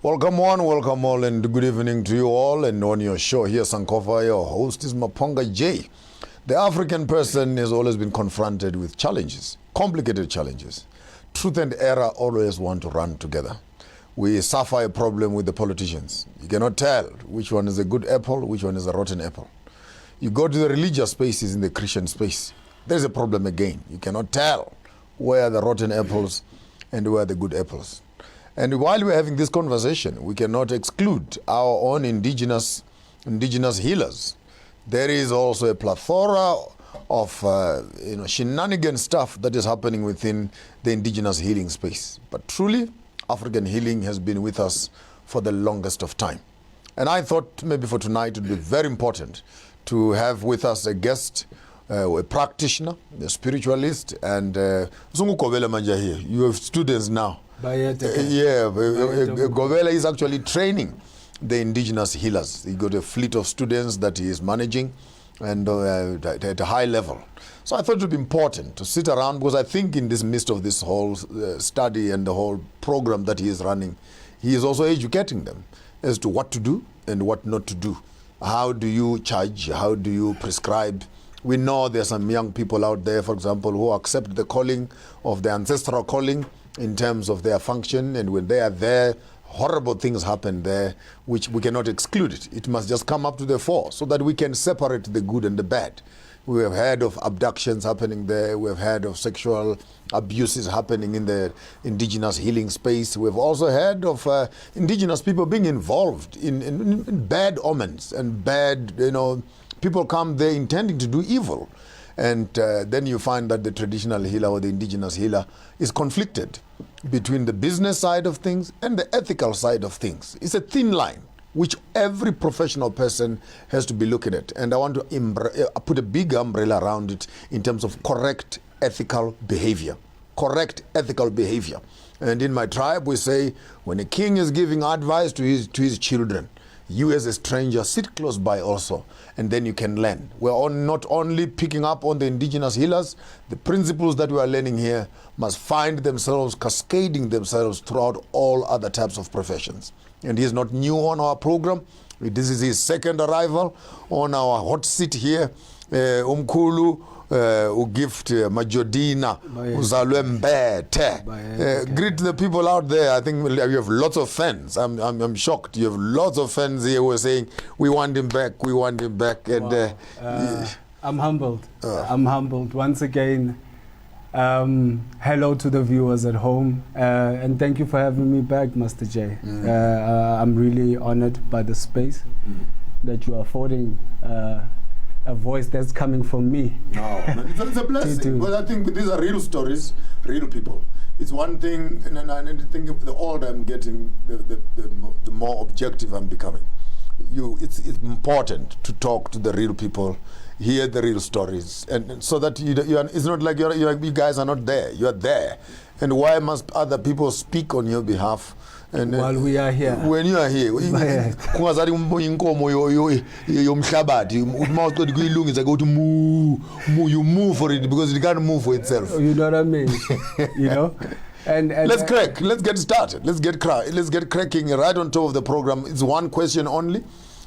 Welcome all, and good evening to you all. And on your show here, Sankofa, your host is MAPHONGA J. The African person has always been confronted with challenges, complicated challenges. Truth and error always want to run together. We suffer a problem with the politicians. You cannot tell which one is a good apple, which one is a rotten apple. You go to the religious spaces, in the Christian space, there's a problem again. You cannot tell where are the rotten apples and where are the good apples. And while we're having this conversation, we cannot exclude our own indigenous healers. There is also a plethora of shenanigan stuff that is happening within the indigenous healing space. But truly, African healing has been with us for the longest of time. And I thought maybe for tonight it would be very important to have with us a guest, a practitioner, a spiritualist, and you have students now. Govela is actually training the indigenous healers. He got a fleet of students that he is managing, and at a high level. So I thought it would be important to sit around, because I think in this midst of this whole study and the whole program that he is running, he is also educating them as to what to do and what not to do. How do you charge? How do you prescribe? We know there are some young people out there, for example, who accept the calling of the ancestral calling in terms of their function, and when they are there, horrible things happen there, which we cannot exclude it. It must just come up to the fore so that we can separate the good and the bad. We have heard of abductions happening there. We have heard of sexual abuses happening in the indigenous healing space. We've also heard of indigenous people being involved in bad omens and bad, people come there intending to do evil. And then you find that the traditional healer or the indigenous healer is conflicted between the business side of things and the ethical side of things. It's a thin line which every professional person has to be looking at. And I want to put a big umbrella around it in terms of correct ethical behavior. Correct ethical behavior. And in my tribe we say, when a king is giving advice to his children, you as a stranger sit close by also, and then you can learn. We're not only picking up on the indigenous healers, the principles that we are learning here must find themselves cascading themselves throughout all other types of professions. And he is not new on our program. This is his second arrival on our hot seat here. Umkhulu gift Majodina Ombethe. Greet the people out there. I think you have lots of fans. I'm shocked. You have lots of fans here who are saying we want him back, we want him back. And wow. I'm humbled. I'm humbled once again. Hello to the viewers at home, and thank you for having me back, Master J. I'm really honored by the space that you are affording a voice that's coming from me. No, man, it's a blessing. But I think these are real stories, real people. It's one thing, and I think the older I'm getting, the more objective I'm becoming. It's important to talk to the real people, hear the real stories, and so that it's not like you guys are not there. You are there, and why must other people speak on your behalf? And while we are here, when you are here, you move for it, because it can't move for itself. You know what I mean? And let's get started. Let's get cracking right on top of the program. It's one question only,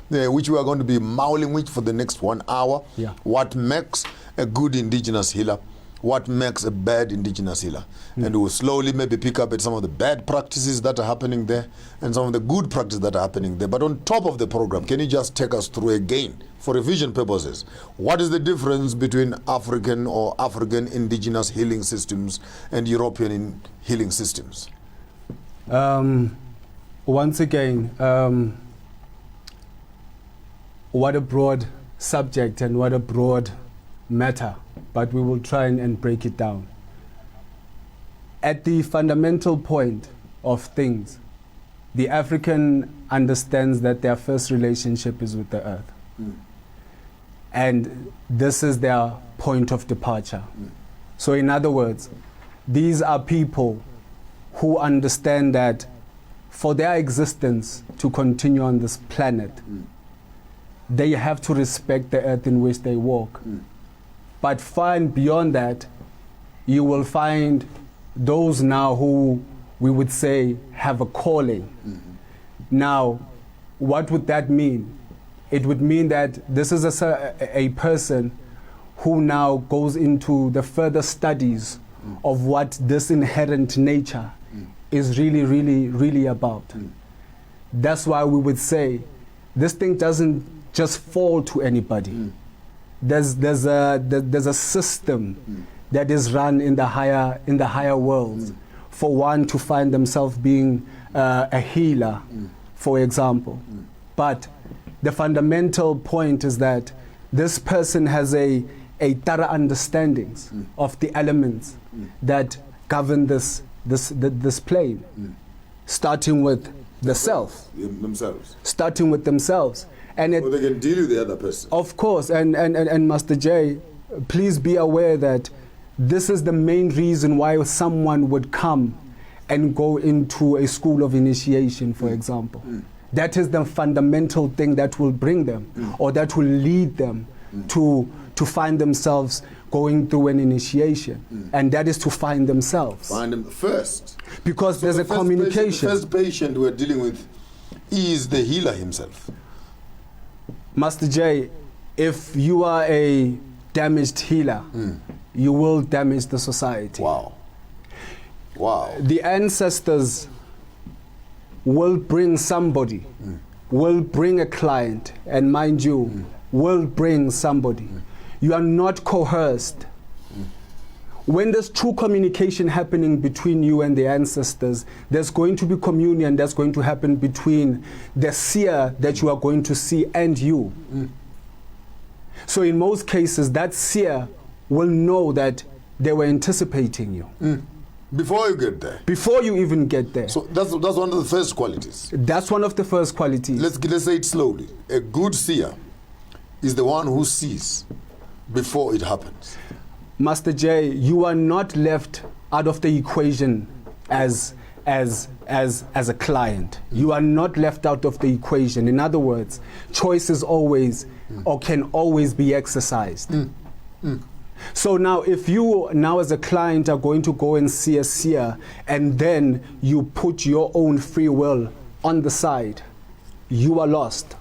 which we are going to be mouthing with for the next 1 hour. Yeah. What makes a good indigenous healer? What makes a bad indigenous healer? And we'll slowly maybe pick up at some of the bad practices that are happening there and some of the good practices that are happening there. But on top of the program, can you just take us through again, for revision purposes, what is the difference between African indigenous healing systems and European healing systems? Once again, what a broad subject and what a broad matter, but we will try and break it down. At the fundamental point of things, the African understands that their first relationship is with the earth. And this is their point of departure. So in other words, these are people who understand that for their existence to continue on this planet, they have to respect the earth in which they walk. But far and beyond that, you will find those now who we would say have a calling. Now, what would that mean? It would mean that this is a person who now goes into the further studies of what this inherent nature is really about. That's why we would say this thing doesn't just fall to anybody. There's a system that is run in the higher worlds for one to find themselves being a healer, for example. But the fundamental point is that this person has a thorough understanding of the elements that govern this plane, starting with the self, starting with themselves, and so they can deal with the other person. Of course, and Master J, please be aware that this is the main reason why someone would come and go into a school of initiation, for example. That is the fundamental thing that will bring them or that will lead them to find themselves going through an initiation, and that is to find themselves. Find them first. Because so there's a communication. The first patient we're dealing with is the healer himself. Master J, if you are a damaged healer, you will damage the society. Wow. Wow. The ancestors will bring somebody, will bring a client, and mind you, will bring somebody. You are not coerced. When there's true communication happening between you and the ancestors, there's going to be communion that's going to happen between the seer that you are going to see and you. So in most cases, that seer will know that they were anticipating you. Before you get there. Before you even get there. So that's one of the first qualities. That's one of the first qualities. Let's say it slowly. A good seer is the one who sees before it happens. Master J, you are not left out of the equation as a client. You are not left out of the equation. In other words, choice is always or can always be exercised. So now if you now as a client are going to go and see a seer and then you put your own free will on the side, you are lost.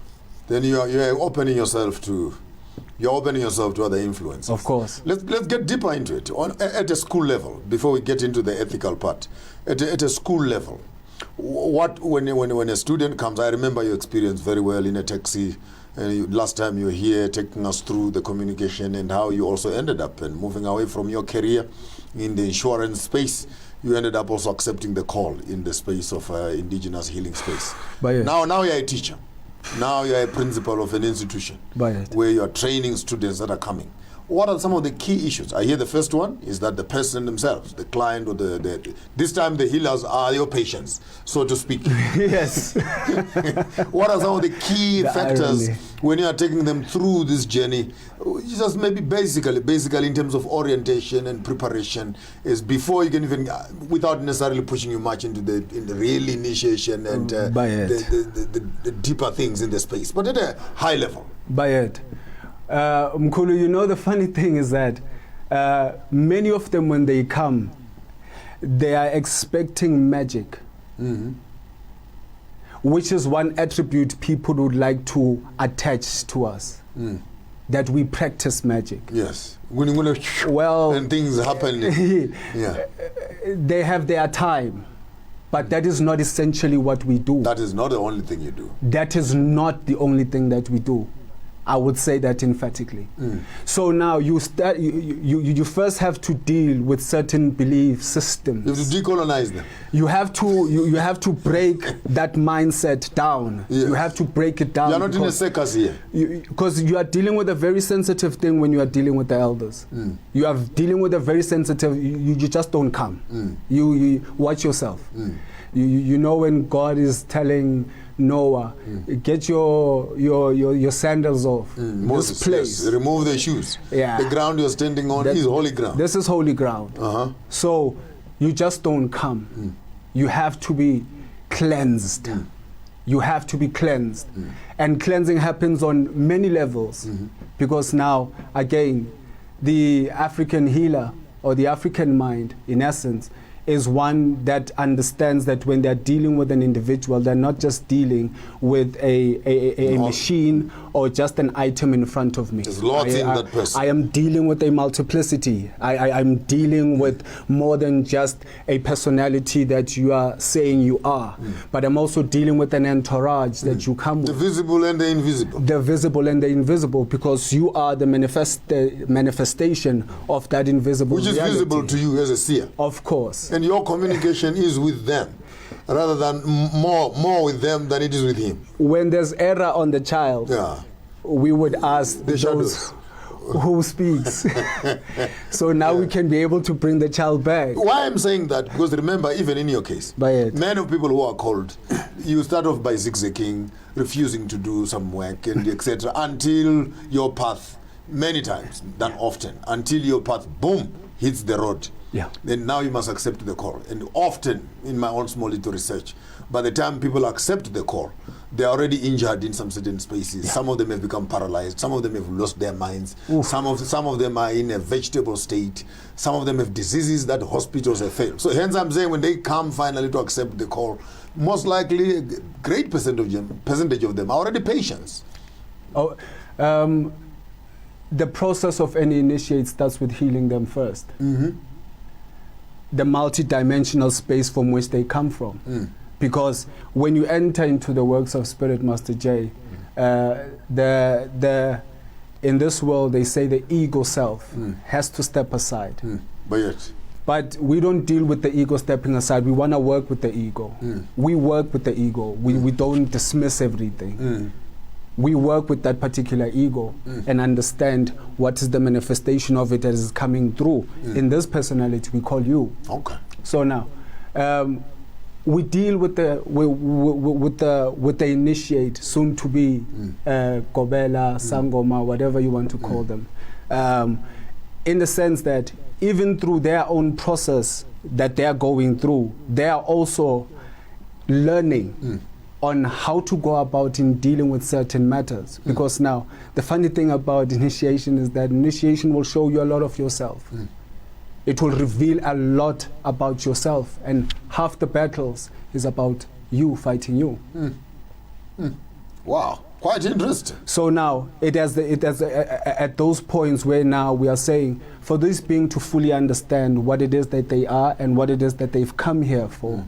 Then you are opening yourself to other influences. Of course. Let's get deeper into it. At a school level, before we get into the ethical part, at a school level, when a student comes, I remember your experience very well in a taxi. Last time you were here taking us through the communication and how you also ended up and moving away from your career in the insurance space. You ended up also accepting the call in the space of indigenous healing space. Now you're a teacher. Now you're a principal of an institution where you're training students that are coming. What are some of the key issues? I hear the first one is that the person themselves, the client or this time the healers are your patients, so to speak. Yes. What are some of the key factors when you are taking them through this journey? Just maybe basically in terms of orientation and preparation is before you can even, without necessarily pushing you much into the real initiation and the deeper things in the space, but at a high level. Mkhulu, you know, the funny thing is that many of them, when they come, they are expecting magic, which is one attribute people would like to attach to us, that we practice magic. Yes. Well, and things happen. They have their time, but that is not essentially what we do. That is not the only thing you do. That is not the only thing that we do. I would say that emphatically. So now you first have to deal with certain belief systems. You have to decolonize them. You have to break that mindset down. Yes. You have to break it down. You're not in a circus here. Because you are dealing with a very sensitive thing when you are dealing with the elders. You are dealing with a very sensitive, you just don't come. You watch yourself. You know when God is telling Noah, get your sandals off. Moses, this place. Yes. Remove the shoes. Yeah. The ground you're standing on is holy ground. This is holy ground. So you just don't come. You have to be cleansed. You have to be cleansed. And cleansing happens on many levels. Because now, again, the African healer or the African mind, in essence, is one that understands that when they're dealing with an individual, they're not just dealing with a machine or just an item in front of me. There's lots in that person. I am dealing with a multiplicity. I'm dealing with more than just a personality that you are saying you are, but I'm also dealing with an entourage that you come with. The visible and the invisible. The visible and the invisible, because you are the manifestation of that invisible Which is reality. visible to you as a seer. Of course. And your communication is with them, rather than more with them than it is with him. When there's error on the child, we would ask The those shadows. who speaks. So now we can be able to bring the child back. Why I'm saying that, because remember, even in your case, many of people who are called, you start off by zigzagging, refusing to do some work, and etc., until your path, many times, than often, until your path, boom, hits the road. Yeah. Then now you must accept the call. And often, in my own small little research, by the time people accept the call, they are already injured in some certain spaces. Yeah. Some of them have become paralyzed. Some of them have lost their minds. Some of them are in a vegetable state. Some of them have diseases that hospitals have failed. So hence I'm saying when they come finally to accept the call, most likely a great percentage of them are already patients. The process of any initiate starts with healing them first. The multi-dimensional space from which they come from. Because when you enter into the works of Spirit Master J, in this world they say the ego self has to step aside. But we don't deal with the ego stepping aside. We want to work with the ego. We work with the ego. We don't dismiss everything. We work with that particular ego and understand what is the manifestation of it that is coming through. In this personality we call you. Okay. So now, we deal with the initiate, soon to be Kobela, Sangoma, whatever you want to call them, in the sense that even through their own process that they are going through, they are also learning on how to go about in dealing with certain matters. Because now, the funny thing about initiation is that initiation will show you a lot of yourself. It will reveal a lot about yourself, and half the battles is about you fighting you. Wow, quite interesting. So now, it has at those points where now we are saying, for this being to fully understand what it is that they are and what it is that they've come here for,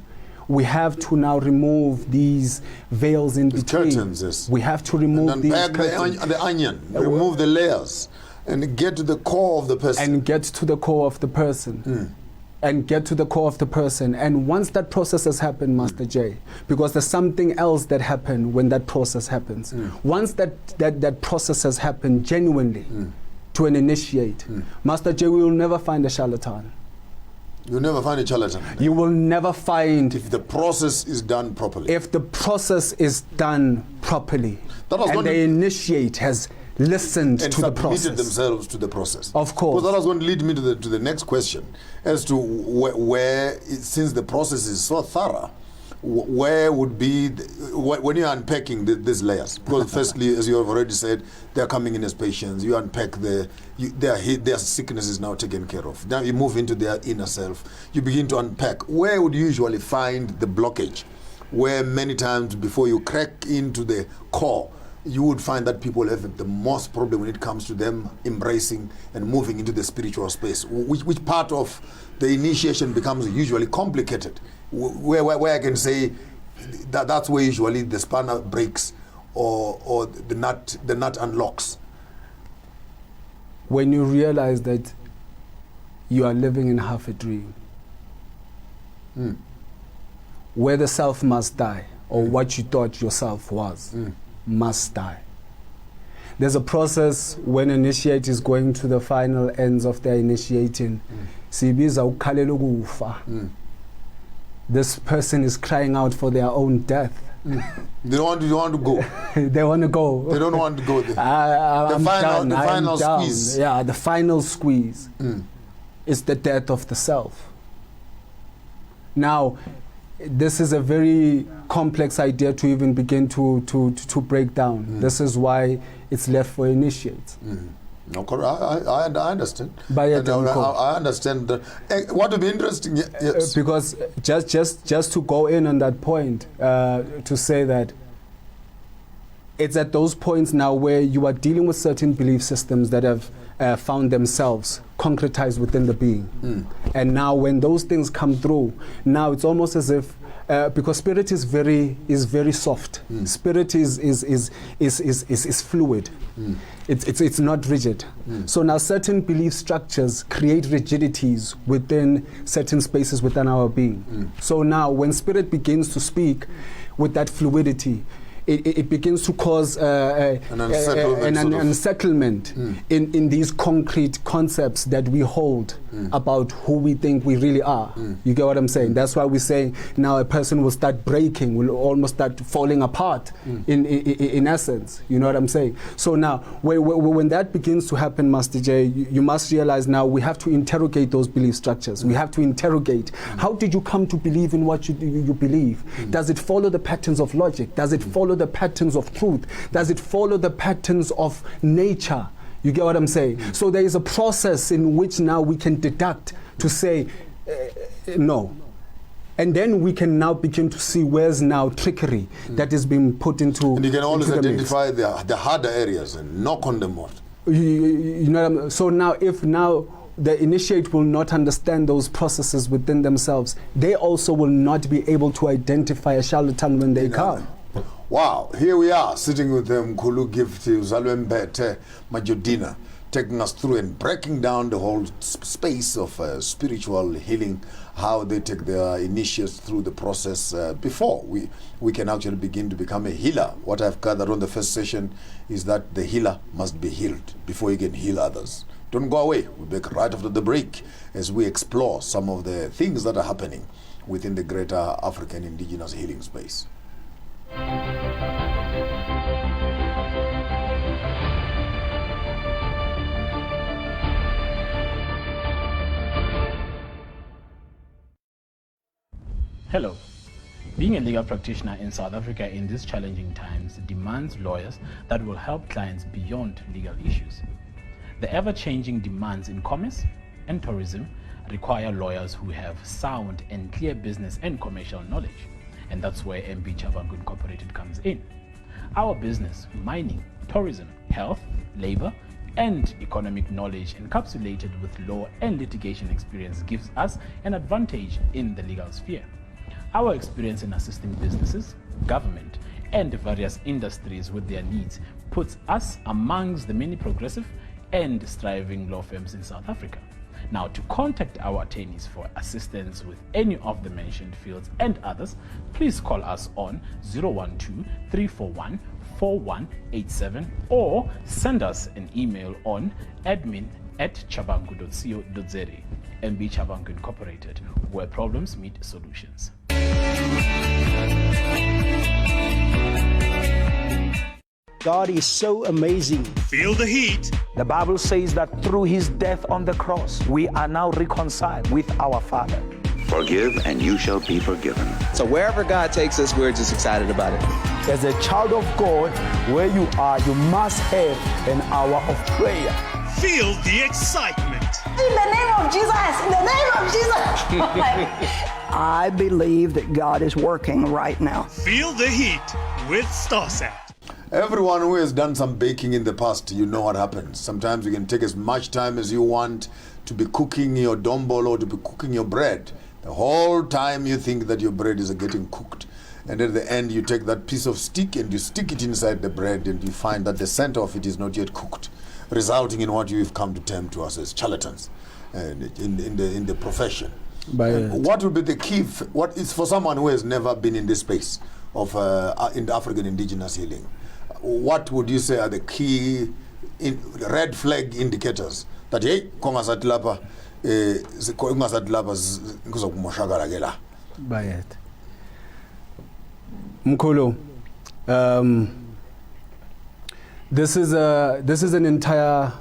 we have to now remove these veils in between. Curtains, yes. We have to remove these curtains. The onion, remove the layers, and get to the core of the person. And get to the core of the person. And get to the core of the person. And once that process has happened, Master J, because there's something else that happens when that process happens. Once that process has happened genuinely to an initiate, Master J, we will never find a charlatan. You'll never find a charlatan. You will never find... If the process is done properly. If the process is done properly. And the initiate has listened to the process. And submitted themselves to the process. Of course. Because that was going to lead me to the next question. As to where since the process is so thorough, where would be, when you're unpacking these layers? Because firstly, as you have already said, they're coming in as patients. You unpack their sickness is now taken care of. Now you move into their inner self. You begin to unpack. Where would you usually find the blockage? Where many times before you crack into the core, you would find that people have the most problem when it comes to them embracing and moving into the spiritual space. Which part of the initiation becomes usually complicated? Where I can say that's where usually the spanner breaks or the nut unlocks. When you realize that you are living in half a dream, where the self must die, or what you thought yourself was, must die. There's a process when initiate is going to the final ends of their initiating. This person is crying out for their own death. They don't want to go. They want to go. They don't want to go there. The final squeeze. Yeah, the final squeeze is the death of the self. Now, this is a very complex idea to even begin to break down. This is why it's left for initiates. No, I understand. I understand. What would be interesting, yes. Because just to go in on that point, to say that it's at those points now where you are dealing with certain belief systems that have found themselves concretized within the being. And now when those things come through, now it's almost as if because spirit is very soft. Spirit is fluid. It's not rigid. So now certain belief structures create rigidities within certain spaces within our being. So now when spirit begins to speak with that fluidity, it begins to cause an unsettlement in these concrete concepts that we hold about who we think we really are. You get what I'm saying? That's why we say now a person will start breaking, will almost start falling apart in essence. You know what I'm saying? So now when that begins to happen, Master J, you must realize now we have to interrogate those belief structures. We have to interrogate, how did you come to believe in what you believe? Does it follow the patterns of logic? Does it follow the patterns of truth? Does it follow the patterns of nature? You get what I'm saying? So there is a process in which now we can deduct to say no. And then we can now begin to see where's now trickery that is being put into. And you can always identify the harder areas and knock on them more. You know what I mean? So now if the initiate will not understand those processes within themselves, they also will not be able to identify a charlatan when they come. Wow, here we are sitting with the Mkhulu Gift, Umbethe, Majodina, taking us through and breaking down the whole space of spiritual healing, how they take their initiates through the process before we can actually begin to become a healer. What I've gathered on the first session is that the healer must be healed before you can heal others. Don't go away. We'll be right after the break as we explore some of the things that are happening within the greater African indigenous healing space. Hello. Being a legal practitioner in South Africa in these challenging times demands lawyers that will help clients beyond legal issues. The ever-changing demands in commerce and tourism require lawyers who have sound and clear business and commercial knowledge. And that's where MAPHONGA Incorporated comes in. Our business, mining, tourism, health, labor, and economic knowledge encapsulated with law and litigation experience gives us an advantage in the legal sphere. Our experience in assisting businesses, government, and various industries with their needs puts us amongst the many progressive and striving law firms in South Africa. Now, to contact our attorneys for assistance with any of the mentioned fields and others, please call us on 012-341-4187 or send us an email on admin@chabangu.co.za. MAPHONGA Incorporated, where problems meet solutions. God is so amazing. Feel the heat. The Bible says that through his death on the cross, we are now reconciled with our Father. Forgive and you shall be forgiven. So wherever God takes us, we're just excited about it. As a child of God, where you are, you must have an hour of prayer. Feel the excitement. In the name of Jesus, in the name of Jesus. I believe that God is working right now. Feel the heat with Starsat. Everyone who has done some baking in the past, you know what happens. Sometimes you can take as much time as you want to be cooking your dombolo or to be cooking your bread. The whole time you think that your bread is getting cooked. And at the end you take that piece of stick and you stick it inside the bread and you find that the center of it is not yet cooked, resulting in what you've come to term to us as charlatans in the profession. What would be the key, what is for someone who has never been in this space of in the African indigenous healing? What would you say are the key red flag indicators that hey, kongasatlapa kuzokumoshakala ke la? Bayet. Mkhulu, this is an entire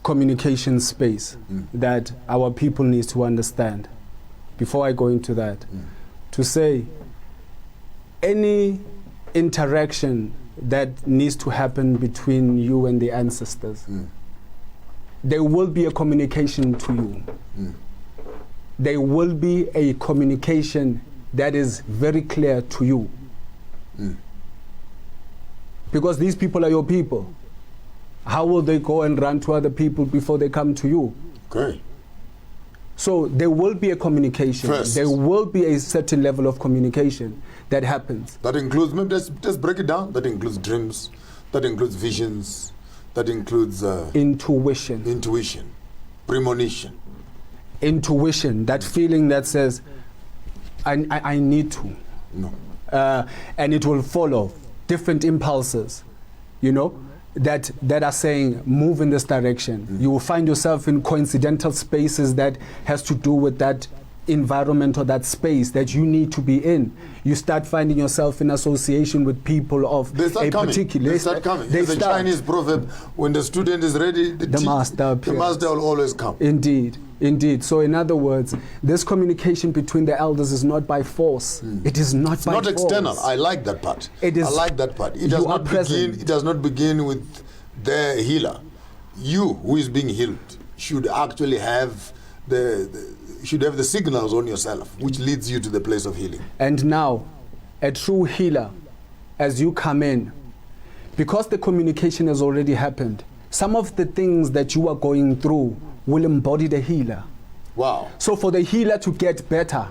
communication space that our people need to understand. Before I go into that, to say any interaction that needs to happen between you and the ancestors there will be a communication to you. There will be a communication that is very clear to you. Because these people are your people. How will they go and run to other people before they come to you? Okay. So there will be a communication. First. There will be a certain level of communication that happens. That includes, maybe let's break it down. That includes dreams, that includes visions, that includes Intuition. intuition, premonition. Intuition, that feeling that says, I need to. No. And it will follow different impulses, you know, that are saying, move in this direction. You will find yourself in coincidental spaces that has to do with that environment or that space that you need to be in. You start finding yourself in association with people of They start a coming. particular... They start coming. There's a Chinese proverb, when the student is ready, the master the master will always come. Indeed, indeed. So in other words, this communication between the elders is not by force. It is not by Not force. external. I like that part. It is- I like that part. It you does are not begin. present. It does not begin with the healer. You, who is being healed, should actually have the signals on yourself, which leads you to the place of healing. And now, a true healer, as you come in, because the communication has already happened, some of the things that you are going through will embody the healer. Wow. So for the healer to get better,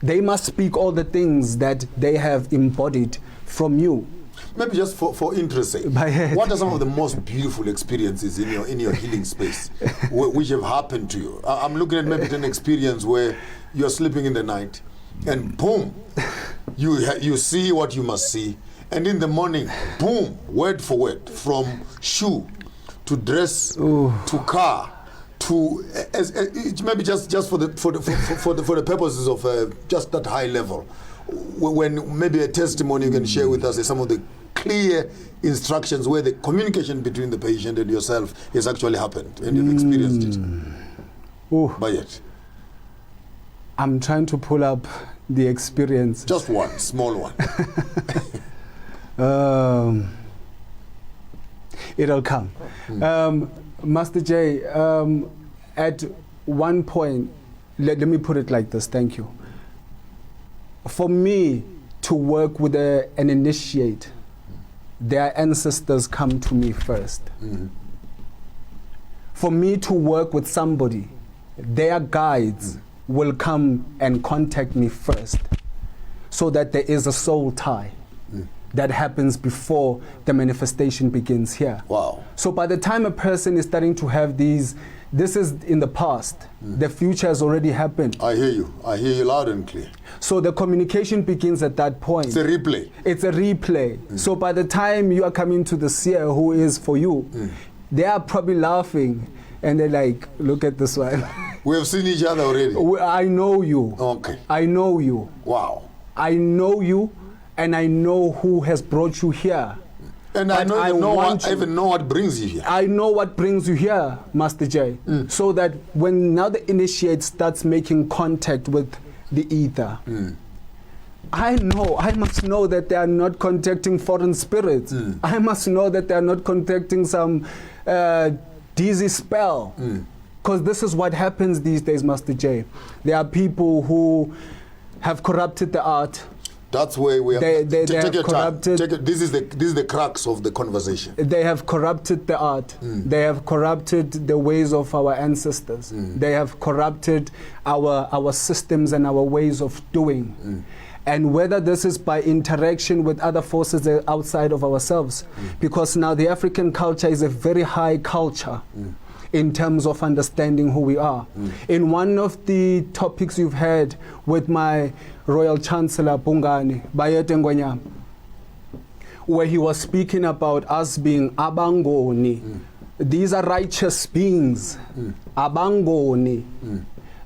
they must speak all the things that they have embodied from you. Maybe just for interest sake, what are some of the most beautiful experiences in your healing space which have happened to you? I'm looking at maybe an experience where you're sleeping in the night and boom, you see what you must see, and in the morning, boom, word for word, from shoe to dress to car to maybe just for the purposes of just that high level. When maybe a testimony you can share with us is some of the clear instructions where the communication between the patient and yourself has actually happened and you've experienced it. By it. I'm trying to pull up the experience. Just one, small one. It'll come. Master J, at one point, let me put it like this, thank you. For me to work with an initiate, their ancestors come to me first. For me to work with somebody, their guides will come and contact me first, so that there is a soul tie that happens before the manifestation begins here. Wow. So by the time a person is starting to have these, this is in the past. The future has already happened. I hear you. I hear you loud and clear. So the communication begins at that point. It's a replay. It's a replay. So by the time you are coming to the seer who is for you, they are probably laughing and they're like, look at this one. We have seen each other already. I know you. Okay. I know you. Wow. I know you, and I know who has brought you here. And I even know what brings you here. I know what brings you here, Master J. So that when now the initiate starts making contact with the ether, I must know that they are not contacting foreign spirits. I must know that they are not contacting some dizzy spell. Because this is what happens these days, Master J. There are people who have corrupted the art. That's where we are. They take have your corrupted. time. This is the crux of the conversation. They have corrupted the art. They have corrupted the ways of our ancestors. They have corrupted our systems and our ways of doing. And whether this is by interaction with other forces outside of ourselves, because now the African culture is a very high culture in terms of understanding who we are. In one of the topics you've had with my Royal Chancellor Bungani, Bayete Ngwenyama, where he was speaking about us being abangoni. These are righteous beings, abangoni,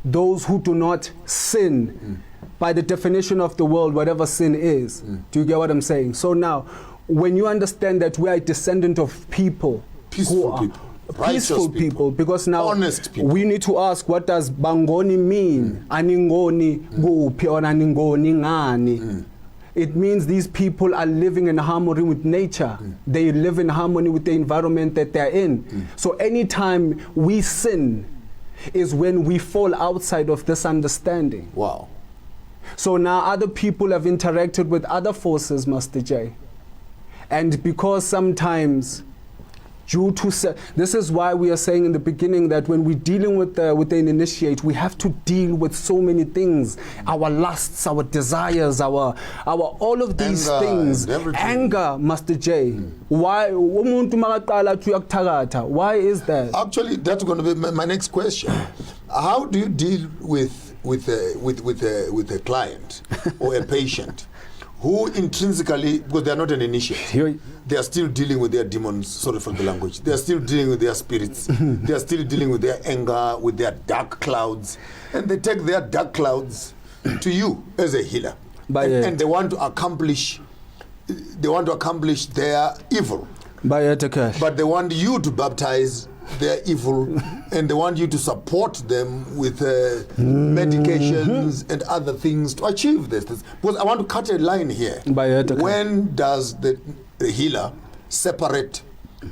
those who do not sin. By the definition of the world, whatever sin is. Do you get what I'm saying? So now, when you understand that we are a descendant of people, peaceful people, because now honest people, we need to ask, what does bangoni mean? Aningoni gupi or aningoni ngani? it means these people are living in harmony with nature. They live in harmony with the environment that they're in. So anytime we sin is when we fall outside of this understanding. Wow. So now other people have interacted with other forces, Master J. And because sometimes, due to this is why we are saying in the beginning that when we're dealing with an initiate, we have to deal with so many things: our lusts, our desires, our all of these things. Anger, Master J. Why? Why is that? Actually, that's going to be my next question. How do you deal with a client or a patient who intrinsically, because they are not an initiate, they are still dealing with their demons, sorry for the language, they are still dealing with their spirits, they are still dealing with their anger, with their dark clouds, and they take their dark clouds to you as a healer. And they want to accomplish their evil. But they want you to baptize their evil, and they want you to support them with medications and other things to achieve this. Because I want to cut a line here. When does the healer separate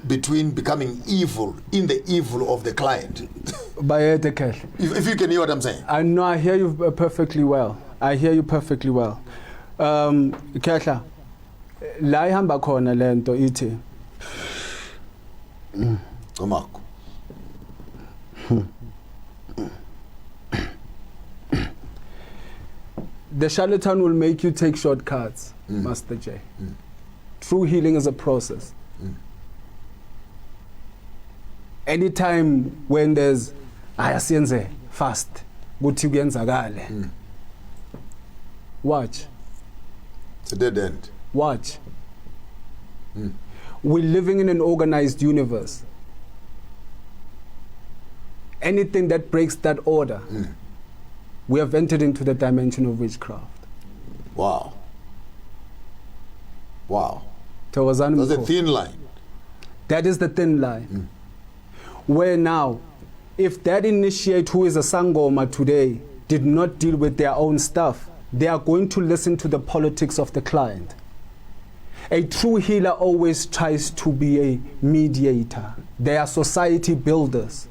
between becoming evil in the evil of the client? If you can hear what I'm saying. I know, I hear you perfectly well. I hear you perfectly well. Kehla, la ihamba khona lento ithi. Omako. The charlatan will make you take shortcuts, Master J. True healing is a process. Anytime when there's ayasiyenze fast, kuthi kuyenzakale. Watch. It's a dead end. Watch. We're living in an organized universe. Anything that breaks that order, we have entered into the dimension of witchcraft. Wow. Wow. That's a thin line. That is the thin line. Where now, if that initiate who is a Sangoma today did not deal with their own stuff, they are going to listen to the politics of the client. A true healer always tries to be a mediator. They are society builders.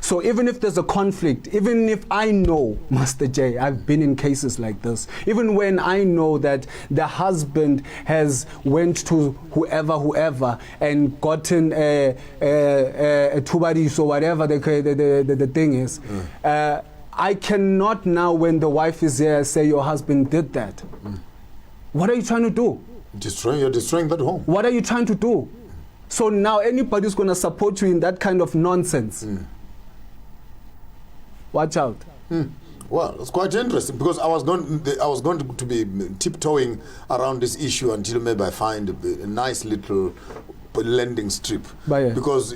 So even if there's a conflict, even if I know, Master J, I've been in cases like this, even when I know that the husband has went to whoever and gotten a tubaris or whatever the thing is, I cannot now, when the wife is there, say your husband did that. What are you trying to do? You're destroying that home. What are you trying to do? So now anybody's going to support you in that kind of nonsense. Watch out. Well, it's quite interesting, because I was going to be tiptoeing around this issue until maybe I find a nice little landing strip. Because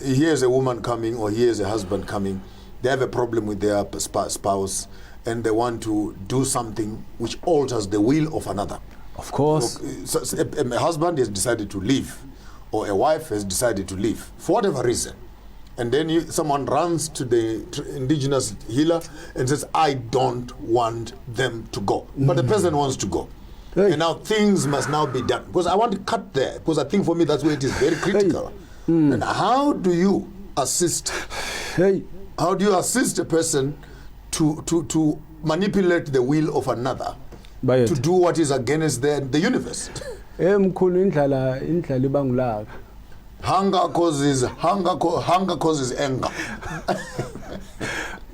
here's a woman coming, or here's a husband coming. They have a problem with their spouse, and they want to do something which alters the will of another. Of course. So a husband has decided to leave, or a wife has decided to leave, for whatever reason. And then someone runs to the indigenous healer and says, I don't want them to go. But the person wants to go. And now things must now be done. Because I want to cut there, because I think for me that's where it is very critical. And how do you assist? How do you assist a person to manipulate the will of another to do what is against the universe? Hunger causes anger.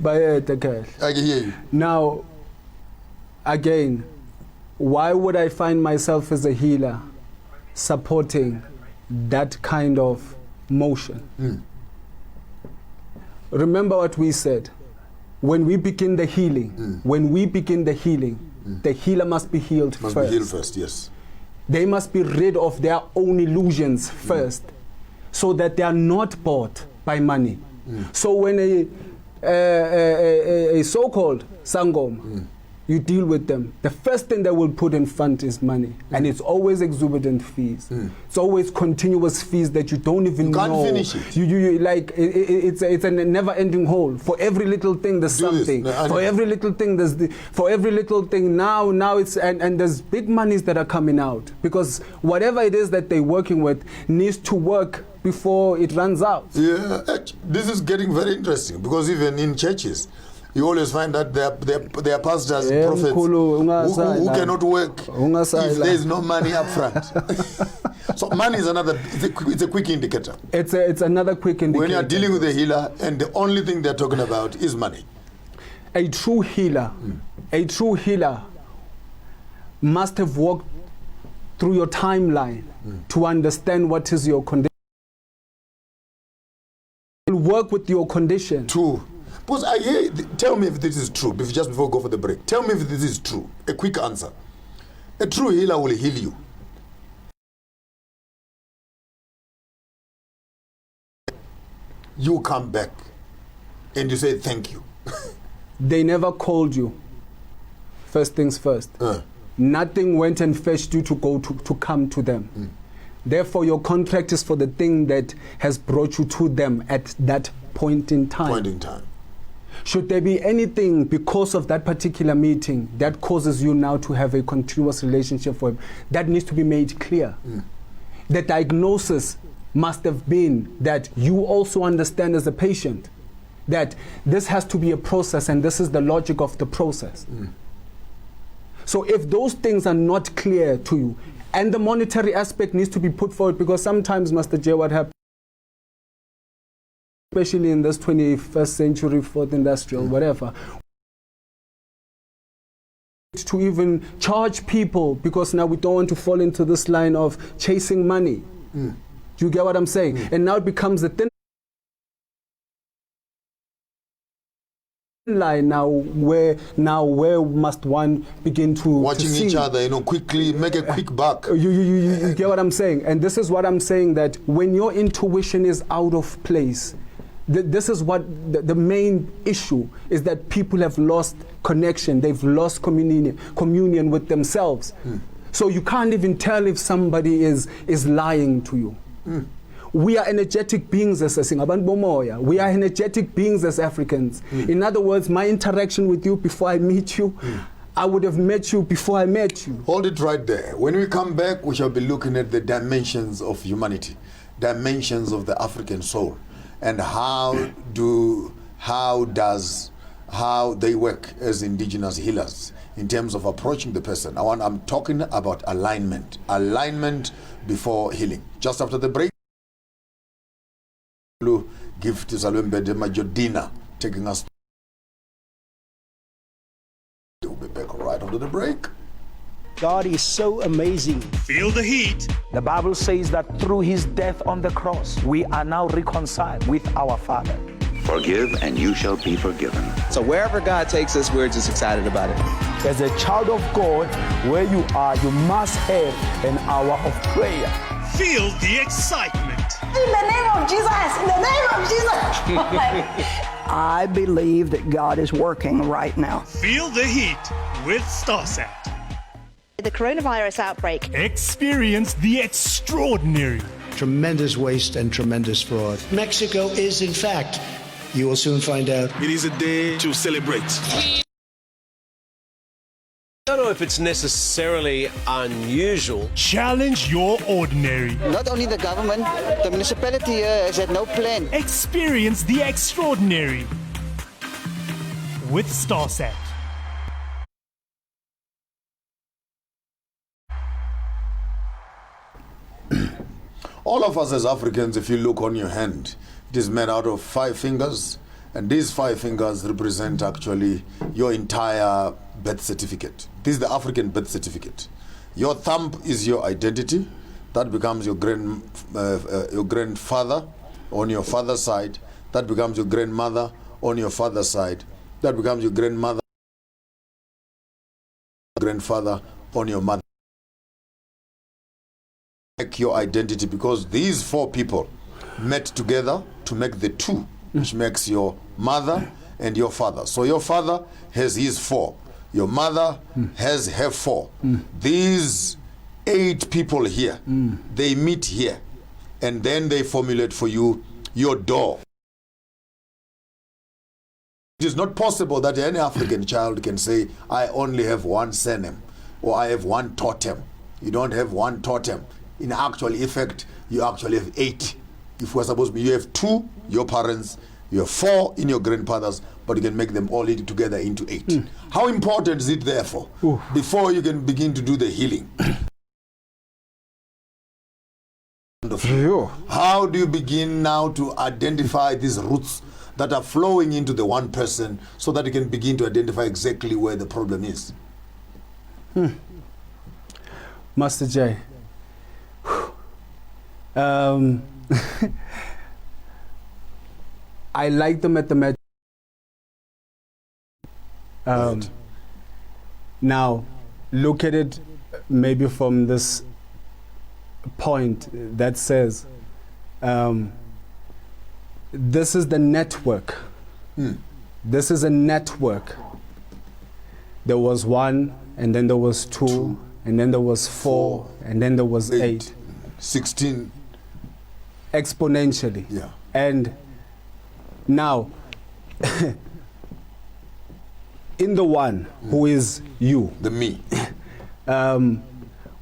I can hear you. Now, again, why would I find myself as a healer supporting that kind of motion? Remember what we said. When we begin the healing, the healer must be healed first. Must be healed first, yes. They must be rid of their own illusions first, so that they are not bought by money. So when a so-called Sangoma you deal with them, the first thing they will put in front is money. And it's always exorbitant fees. It's always continuous fees that you don't even know. You can't finish it. You like, it's a never-ending hole. For every little thing, there's something. For every little thing, for every little thing, now it's, and there's big monies that are coming out. Because whatever it is that they're working with needs to work before it runs out. Yeah, this is getting very interesting, because even in churches, you always find that there are pastors, prophets who cannot work if there is no money up front. So money is it's a quick indicator. It's another quick indicator. When you're dealing with a healer and the only thing they're talking about is money. A true healer must have walked through your timeline to understand what is your condition. Work with your condition. True. Because tell me if this is true, just before we go for the break. Tell me if this is true. A quick answer. A true healer will heal you. You come back and you say thank you. They never called you. First things first. Nothing went and fetched you to come to them. Therefore, your contract is for the thing that has brought you to them at that point in time. Should there be anything because of that particular meeting that causes you now to have a continuous relationship with him, that needs to be made clear. The diagnosis must have been that you also understand as a patient that this has to be a process and this is the logic of the process. So if those things are not clear to you, and the monetary aspect needs to be put forward, because sometimes, Master J, what happens, especially in this 21st century, fourth industrial, whatever, to even charge people, because now we don't want to fall into this line of chasing money. Do you get what I'm saying? And now it becomes a thin line where must one begin to watching to each other, quickly make a quick buck. You get what I'm saying? And this is what I'm saying, that when your intuition is out of place, this is what the main issue is, that people have lost connection, they've lost communion with themselves. So you can't even tell if somebody is lying to you. We are energetic beings as we are energetic beings as Africans. In other words, my interaction with you before I meet you, I would have met you before I met you. Hold it right there. When we come back, we shall be looking at the dimensions of humanity, dimensions of the African soul, and how they work as indigenous healers in terms of approaching the person. I'm talking about alignment before healing. Just after the break, gift is Ombethe Majodina taking us. We'll be back right after the break. God is so amazing. Feel the heat. The Bible says that through his death on the cross, we are now reconciled with our Father. Forgive and you shall be forgiven. So wherever God takes us, we're just excited about it. As a child of God, where you are, you must have an hour of prayer. Feel the excitement. In the name of Jesus, in the name of Jesus. I believe that God is working right now. Feel the heat with StarSat. The coronavirus outbreak. Experience the extraordinary. Tremendous waste and tremendous fraud. Mexico is, in fact, you will soon find out. It is a day to celebrate. I don't know if it's necessarily unusual. Challenge your ordinary. Not only the government, the municipality here has had no plan. Experience the extraordinary with StarSat. All of us as Africans, if you look on your hand, it is made out of 5 fingers, and these 5 fingers represent actually your entire birth certificate. This is the African birth certificate. Your thumb is your identity. That becomes your grandfather on your father's side. That becomes your grandmother on your father's side. That becomes your grandmother, grandfather on your mother. Make your identity, because these 4 people met together to make the 2, which makes your mother and your father. So your father has his 4. Your mother has her 4. These 8 people here, they meet here, and then they formulate for you your door. It is not possible that any African child can say, I only have one surname, or I have one totem. You don't have one totem. In actual effect, you actually have 8. If we're supposed to be, you have 2, your parents, you have 4 in your grandfathers, but you can make them all together into 8. How important is it, therefore, before you can begin to do the healing? How do you begin now to identify these roots that are flowing into the one person so that you can begin to identify exactly where the problem is? Master J, I like the mathematics. Now, look at it maybe from this point that says this is the network. This is a network. There was 1, and then there was 2, and then there was 4, and then there was 8. 16. Exponentially. Yeah. And now, in the one who is you, the me,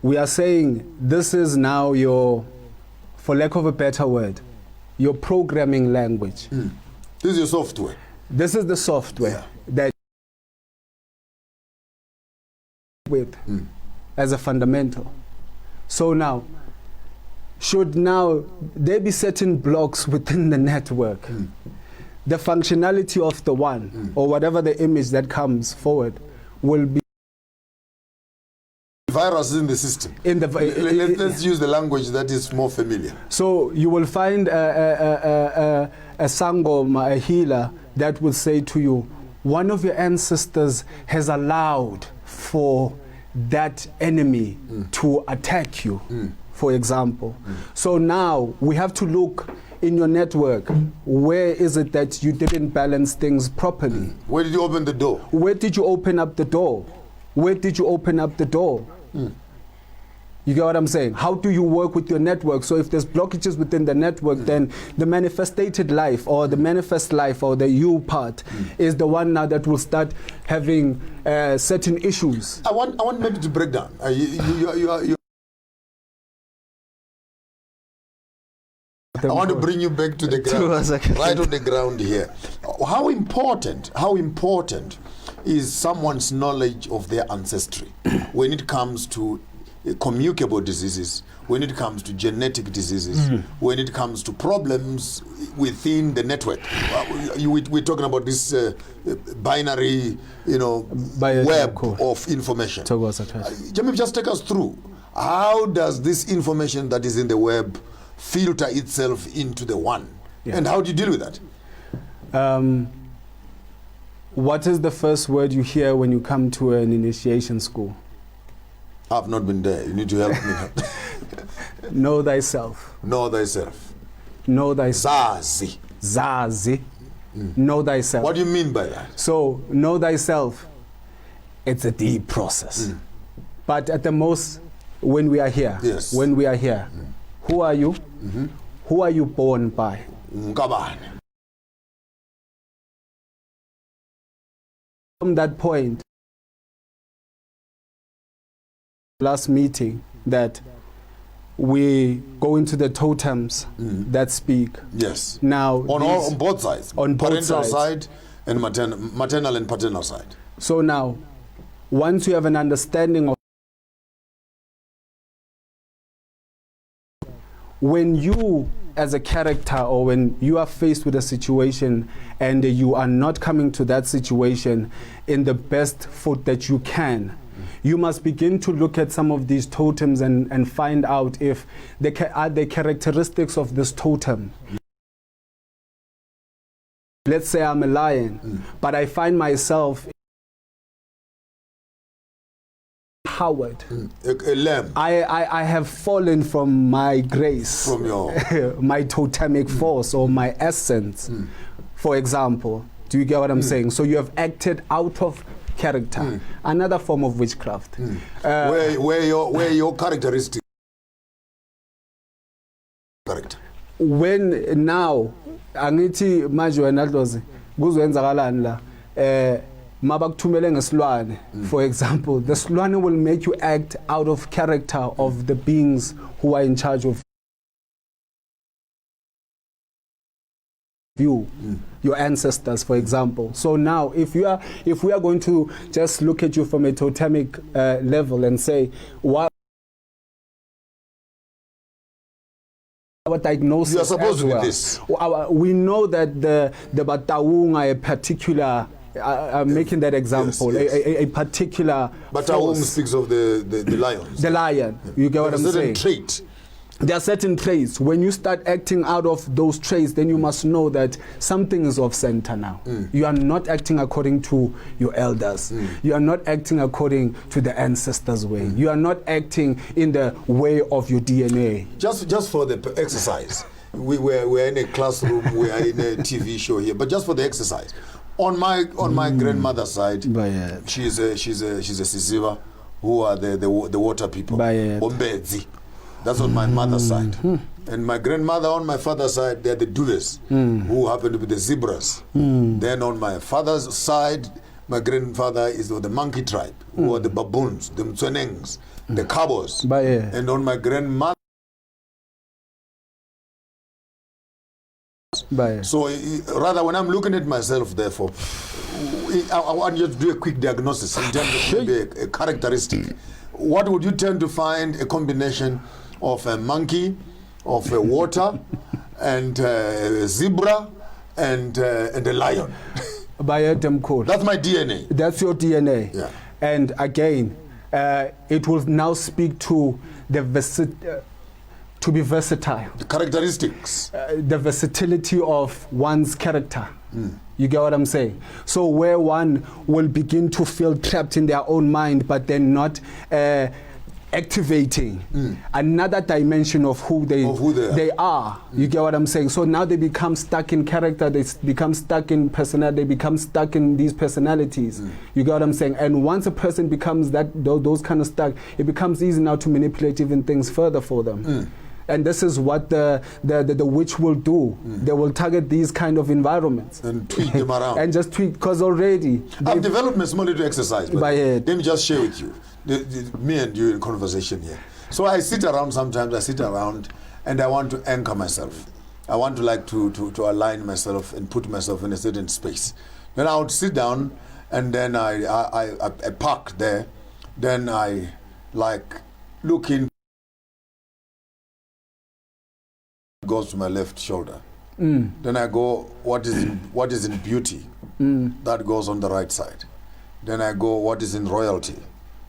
we are saying this is now your, for lack of a better word, your programming language. This is your software. This is the software that with as a fundamental. So now, should now there be certain blocks within the network, the functionality of the one or whatever the image that comes forward will be viruses in the system. In the let's use the language that is more familiar. So you will find a sangoma, a healer, that will say to you, one of your ancestors has allowed for that enemy to attack you, for example. So now we have to look in your network, where is it that you didn't balance things properly? Where did you open the door? Where did you open up the door? Where did you open up the door? You get what I'm saying? How do you work with your network? So if there's blockages within the network, then the manifested life or the manifest life or the you part is the one now that will start having certain issues. I want maybe to break down. I want to bring you back to the ground, right on the ground here. How important is someone's knowledge of their ancestry when it comes to communicable diseases, when it comes to genetic diseases, when it comes to problems within the network? We're talking about this binary, web of information. Jamie, just take us through. How does this information that is in the web filter itself into the one? And how do you deal with that? What is the first word you hear when you come to an initiation school? I've not been there. You need to help me. Know thyself. Know thyself. Know thyself. Zazi. Zazi. Know thyself. What do you mean by that? So, know thyself, it's a deep process. But at the most, when we are here, who are you? Who are you born by? From that point, last meeting, that we go into the totems that speak. Yes. Now, on both sides. On both parental sides. side and maternal and paternal side. So now, once you have an understanding of when you as a character, or when you are faced with a situation and you are not coming to that situation in the best foot that you can, you must begin to look at some of these totems and find out if there are the characteristics of this totem. Let's say I'm a lion, but I find myself Howard. A lamb. I have fallen from my grace, from your my totemic force or my essence, for example. Do you get what I'm saying? So you have acted out of character, another form of witchcraft. Where your characteristic character. When now angithi manje wena Dlozi kuzoyenzakalani la mabakuthumele ngesilwane, for example, the silwane will make you act out of character of the beings who are in charge of you, your ancestors, for example. So now if we are going to just look at you from a totemic level and say what our diagnosis, you are supposed to be well. this. We know that the Bataung, a particular, I'm making that example, yes. A particular. Bataung speaks of the lions. The lion. You get what I'm saying? Trait. There are certain traits. When you start acting out of those traits, then you must know that something is off center now. You are not acting according to your elders. You are not acting according to the ancestors' way. You are not acting in the way of your DNA. Just for the exercise. We're in a classroom, we are in a TV show here, but just for the exercise. On my grandmother's side, she's a Sisiva, who are the water people. Ombethe. That's on my mother's side. And my grandmother on my father's side, they're the Duves, who happen to be the zebras. Then on my father's side, my grandfather is the monkey tribe, who are the baboons, the Mtswenengs, the Kabos. And on my grandmother, so rather when I'm looking at myself, therefore, I want you to do a quick diagnosis in terms of maybe a characteristic. What would you tend to find a combination of a monkey, of a water, and a zebra, and a lion? That's my DNA. That's your DNA. Yeah. And again, it will now speak to the to be versatile. The characteristics. The versatility of one's character. You get what I'm saying? So where one will begin to feel trapped in their own mind, but then not activating another dimension of who they are. You get what I'm saying? So now they become stuck in character, they become stuck in personality, they become stuck in these personalities. You get what I'm saying? And once a person becomes those kind of stuck, it becomes easy now to manipulate even things further for them. And this is what the witch will do. They will target these kind of environments and tweak them around and just tweak, because already I've developed my small little exercise. Let me just share with you, me and you in conversation here. So I sit around sometimes. I sit around and I want to anchor myself. I want to align myself and put myself in a certain space. Then I would sit down and then I park there. Then I look in. Goes to my left shoulder. Then I go, what is in beauty? That goes on the right side. Then I go, what is in royalty?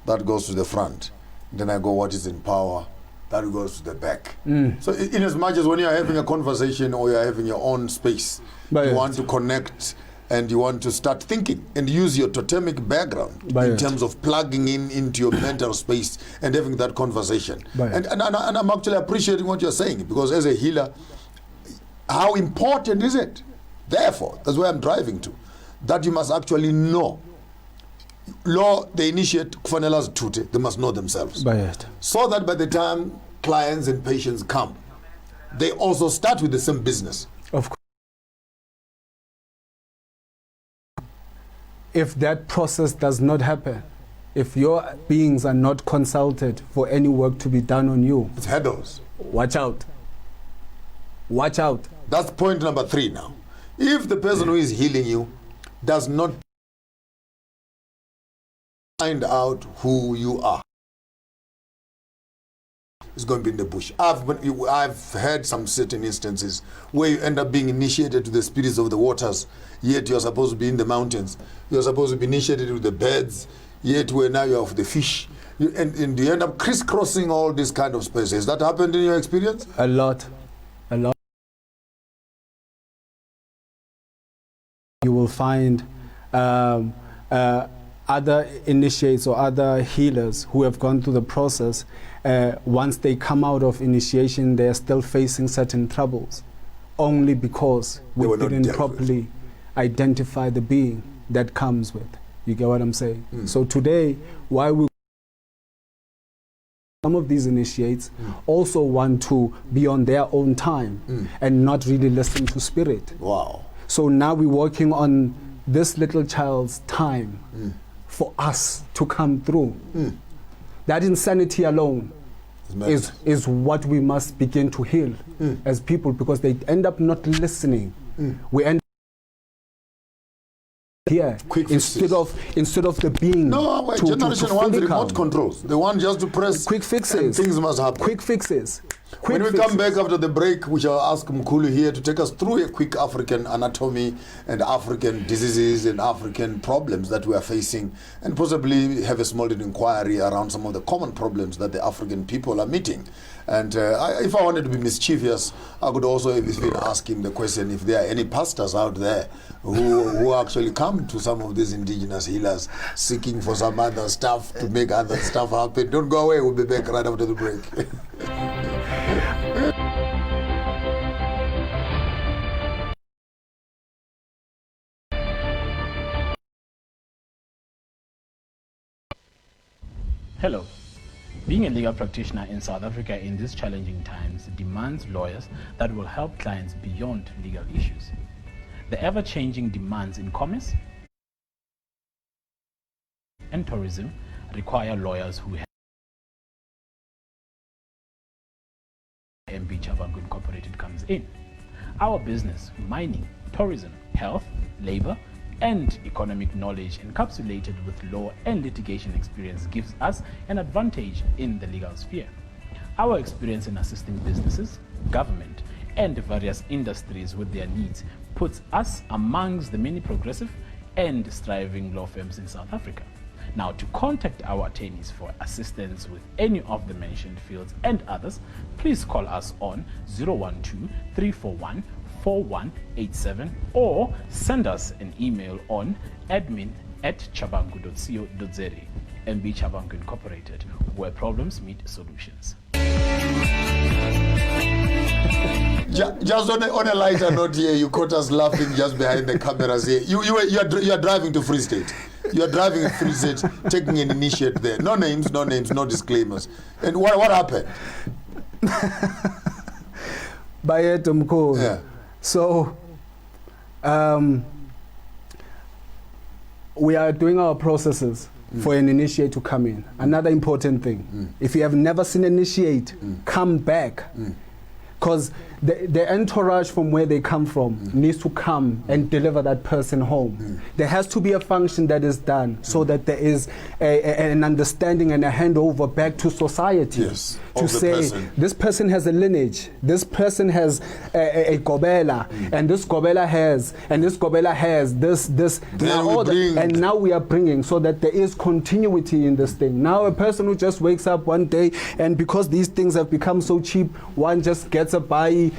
That goes to the front. Then I go, what is in power? That goes to the back. So in as much as when you're having a conversation or you're having your own space, you want to connect and you want to start thinking and use your totemic background in terms of plugging into your mental space and having that conversation. And I'm actually appreciating what you're saying, because as a healer, how important is it? Therefore, that's where I'm driving to, that you must actually know. Law, they initiate kufanela's tute, they must know themselves. So that by the time clients and patients come, they also start with the same business. Of course. If that process does not happen, if your beings are not consulted for any work to be done on you, it's hurdles. Watch out. Watch out. That's point number 3 now. If the person who is healing you does not find out who you are, it's going to be in the bush. I've had some certain instances where you end up being initiated to the spirits of the waters, yet you're supposed to be in the mountains. You're supposed to be initiated with the birds, yet where now you're of the fish. And you end up crisscrossing all these kind of spaces. Has that happened in your experience? A lot. A lot. You will find other initiates or other healers who have gone through the process. Once they come out of initiation, they are still facing certain troubles, only because we didn't properly identify the being that comes with. You get what I'm saying? So today, why we some of these initiates also want to be on their own time and not really listen to spirit. Wow. So now we're working on this little child's time for us to come through. That insanity alone is what we must begin to heal as people, because they end up not listening. We end here instead of the being. No, my generation wants remote controls. They want just to press quick fixes. And things must happen. Quick fixes. When we come back after the break, we shall ask Mkhulu here to take us through a quick African anatomy and African diseases and African problems that we are facing, and possibly have a small inquiry around some of the common problems that the African people are meeting. And if I wanted to be mischievous, I could also even ask him the question if there are any pastors out there who actually come to some of these indigenous healers seeking for some other stuff to make other stuff happen. Don't go away, we'll be back right after the break. Hello. Being a legal practitioner in South Africa in these challenging times demands lawyers that will help clients beyond legal issues. The ever-changing demands in commerce and tourism require lawyers who have MAPHONGA Incorporated comes in. Our business, mining, tourism, health, labor, and economic knowledge encapsulated with law and litigation experience gives us an advantage in the legal sphere. Our experience in assisting businesses, government, and various industries with their needs puts us amongst the many progressive and striving law firms in South Africa. Now, to contact our attorneys for assistance with any of the mentioned fields and others, please call us on 012-341-4187 or send us an email on admin@chabangu.co.za. MAPHONGA Incorporated, where problems meet solutions. Just on a lighter note here, you caught us laughing just behind the cameras here. You are driving to Free State. You are driving in Free State, taking an initiate there. No names, no disclaimers. And what happened? Yeah. So, we are doing our processes for an initiate to come in. Another important thing, if you have never seen an initiate, come back. Because the entourage from where they come from needs to come and deliver that person home. There has to be a function that is done so that there is an understanding and a handover back to society. Yes, to say, this person has a lineage, this person has a gobela, and this gobela has, and this gobela has this. And now we are bringing so that there is continuity in this thing. Now a person who just wakes up one day, and because these things have become so cheap, one just gets a buys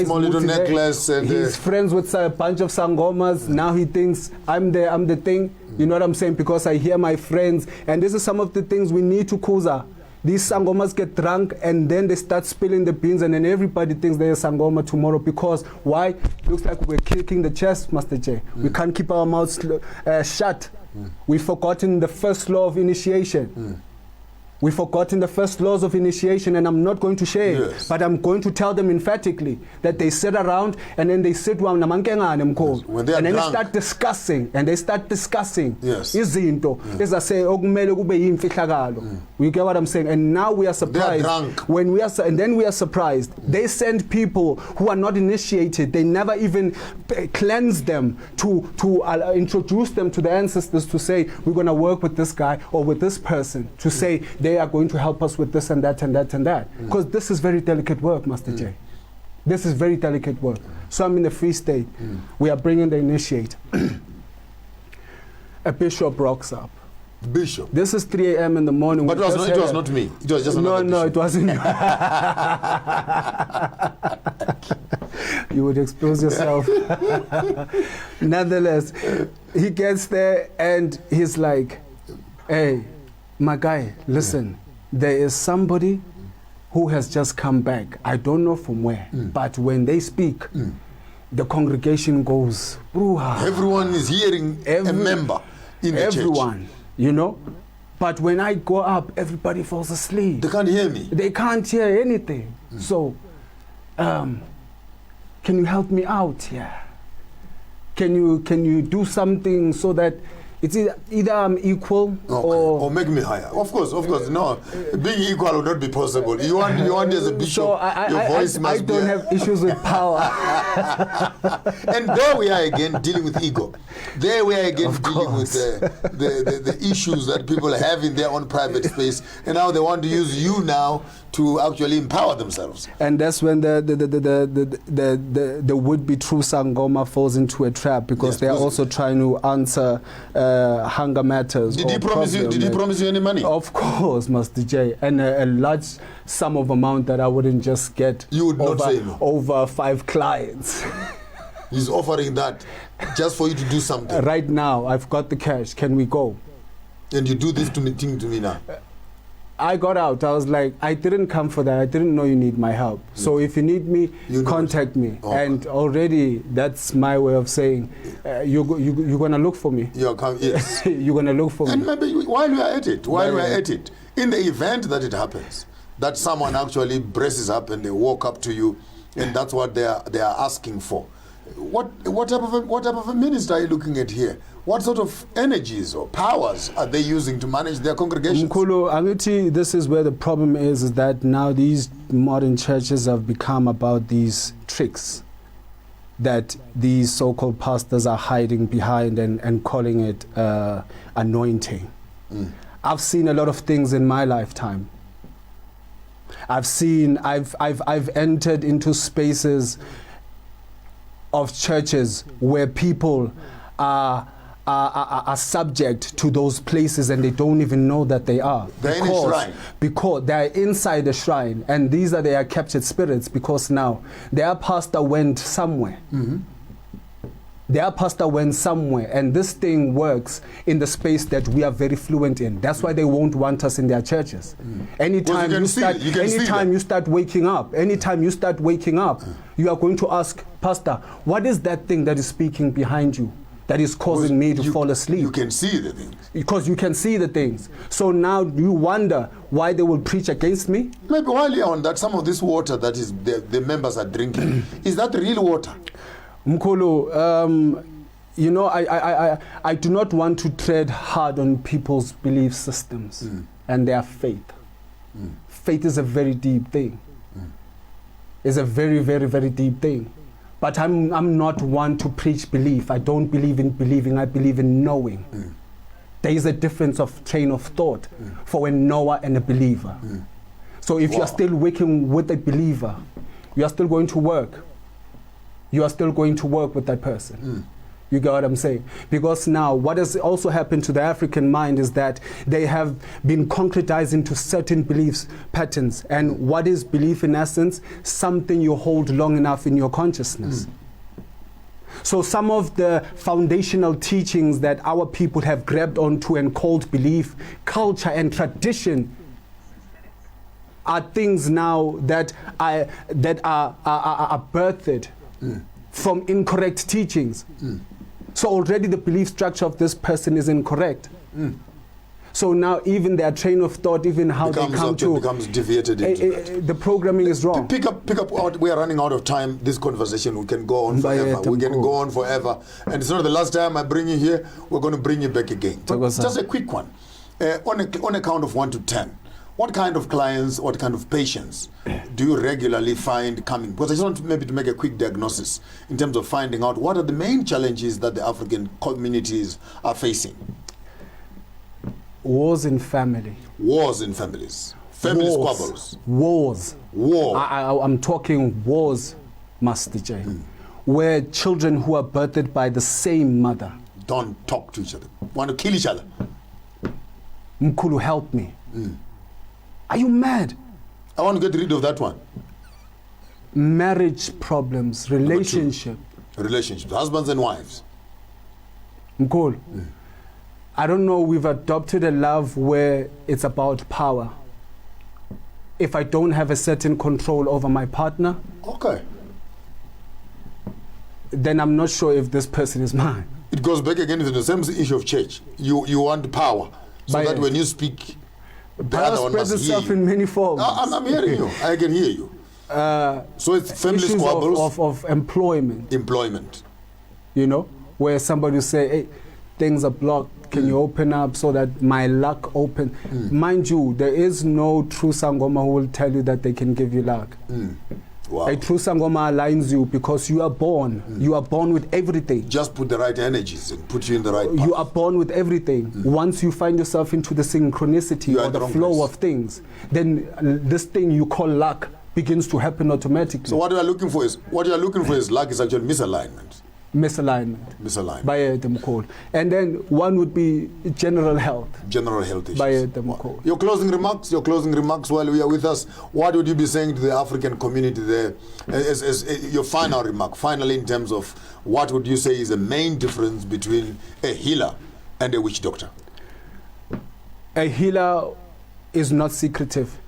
small little necklace, and he's friends with a bunch of sangomas. Now he thinks I'm the thing. You know what I'm saying? Because I hear my friends, and this is some of the things we need to kuza. These sangomas get drunk and then they start spilling the beans, and then everybody thinks they're sangoma tomorrow. Because why? Looks like we're kicking the chest, Master J. We can't keep our mouths shut. We've forgotten the first law of initiation. We've forgotten the first laws of initiation, and I'm not going to share it, but I'm going to tell them emphatically that they sit around and then they sit down and then they start discussing, izinto ezase okumele kube yimfihlakalo. You get what I'm saying? And now we are surprised when we are surprised. They send people who are not initiated. They never even cleanse them to introduce them to the ancestors, to say we're going to work with this guy or with this person, to say they are going to help us with this and that and that and that. Because this is very delicate work, Master J. This is very delicate work. So I'm in the Free State. We are bringing the initiate. A bishop rocks up. Bishop. This is 3 a.m. in the morning. But it was not me. It was just another No, it wasn't you. You would expose yourself. Nonetheless, he gets there and he's like, hey, my guy, listen, there is somebody who has just come back. I don't know from where, but when they speak, the congregation goes, Bruha. Everyone is hearing a member. In the everyone, you know. But when I go up, everybody falls asleep. They can't hear me. They can't hear anything. So, can you help me out here? Can you do something so that it's either I'm equal or make me higher? Of course. No, being equal will not be possible. You want as a bishop, so your voice must I don't have issues with power. And there we are again dealing with ego. There we are again dealing with the issues that people have in their own private space, and now they want to use you now to actually empower themselves. And that's when the would-be true Sangoma falls into a trap, because they are also trying to answer hunger matters. Did he promise you any money? Of course, Master J, and a large sum of amount that I wouldn't just get. You would not say no. Over 5 clients. He's offering that just for you to do something. Right now, I've got the cash. Can we go? And you do this to me now. I got out. I was like, I didn't come for that. I didn't know you need my help. So if you need me, contact me. Okay. And already, that's my way of saying, you're going to look for me. Yes. You're going to look for me. And maybe while we are at it, in the event that it happens, that someone actually braces up and they walk up to you, and that's what they are asking for. What type of a minister are you looking at here? What sort of energies or powers are they using to manage their congregations? Mkulu, Angiti, this is where the problem is that now these modern churches have become about these tricks that these so-called pastors are hiding behind and calling it anointing. I've seen a lot of things in my lifetime. I've entered into spaces of churches where people are subject to those places and they don't even know that they are. They're in a shrine. Because they're inside the shrine, and these are their captured spirits, because now their pastor went somewhere. Their pastor went somewhere, and this thing works in the space that we are very fluent in. That's why they won't want us in their churches. Anytime you start waking up, you are going to ask, Pastor, what is that thing that is speaking behind you that is causing me to fall asleep? You can see the things. Because you can see the things. So now you wonder why they will preach against me? Maybe while you're on that, some of this water that is the members are drinking, is that real water? Mkulu, you know, I do not want to tread hard on people's belief systems and their faith. Faith is a very deep thing. It's a very, very, very deep thing. But I'm not one to preach belief. I don't believe in believing. I believe in knowing. There is a difference of train of thought for a knower and a believer. So if you're still working with a believer, you are still going to work. You are still going to work with that person. You get what I'm saying? Because now what has also happened to the African mind is that they have been concretized into certain beliefs patterns. And what is belief in essence? Something you hold long enough in your consciousness. So some of the foundational teachings that our people have grabbed onto and called belief, culture and tradition are things now that are birthed from incorrect teachings. So already the belief structure of this person is incorrect. So now even their train of thought, even how they come to... becomes deviated into that. The programming is wrong. Pick up. We are running out of time. This conversation, we can go on forever. We can go on forever. And it's not the last time I bring you here. We're going to bring you back again. But just a quick one. On a count of 1 to 10, what kind of clients, what kind of patients do you regularly find coming? Because I just want maybe to make a quick diagnosis in terms of finding out what are the main challenges that the African communities are facing. Wars in family. Wars in families. Family squabbles. Wars. War. I'm talking wars, Master J, where children who are birthed by the same mother don't talk to each other, want to kill each other. Mkulu, help me. Are you mad? I want to get rid of that one. Marriage problems, relationships, husbands and wives. Mkulu, I don't know, we've adopted a love where it's about power. If I don't have a certain control over my partner, okay, then I'm not sure if this person is mine. it goes back again to the same issue of church. You want power, so that when you speak, the other one spreads must hear itself you. in many forms. I'm hearing you. I can hear you. So it's family issues squabbles of employment. Employment. You know, where somebody will say, hey, things are blocked. Can you open up so that my luck open? Mind you, there is no true Sangoma who will tell you that they can give you luck. Wow. A true Sangoma aligns you because you are born. You are born with everything. Just put the right energies and put you in the right path. You are born with everything. Once you find yourself into the synchronicity or the flow of things, then this thing you call luck begins to happen automatically. So what you are looking for is luck is actually misalignment. Misalignment. By them called. And then one would be general health. General health issues. By them called. Your closing remarks while we are with us. What would you be saying to the African community there as your final remark? Finally, in terms of what would you say is the main difference between a healer and a witch doctor? A healer is not secretive.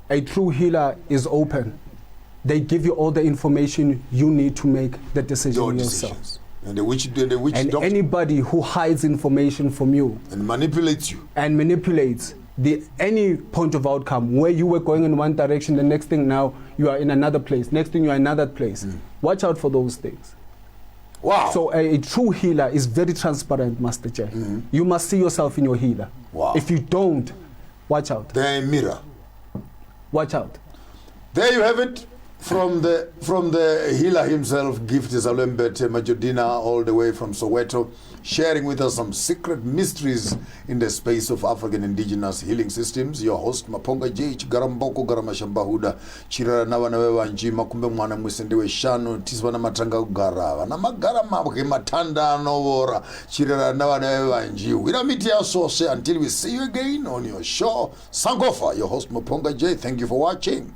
A true healer is open. They give you all the information you need to make the decision yourself. And the witch doctor, anybody who hides information from you and manipulates you any point of outcome, where you were going in one direction, the next thing now you are in another place, next thing you are in another place. Watch out for those things. Wow. So a true healer is very transparent, Master J. You must see yourself in your healer. Wow. If you don't, watch out. They're a mirror. Watch out. There you have it. From the healer himself, Gift is Ombethe Majodina, all the way from Soweto, sharing with us some secret mysteries in the space of African indigenous healing systems. Your host, MAPHONGA J. Garamboko Garamashambahuda, Chirara Nawana Wanjima, Kumbe Mwana Mwisendewe Shano, Tiswana Matanga Ugara, Namagara Mabke Matanda Novora, Chirara Nawana Wanji. We don't meet your source until we see you again on your show. Sankofa, your host, MAPHONGA J. Thank you for watching.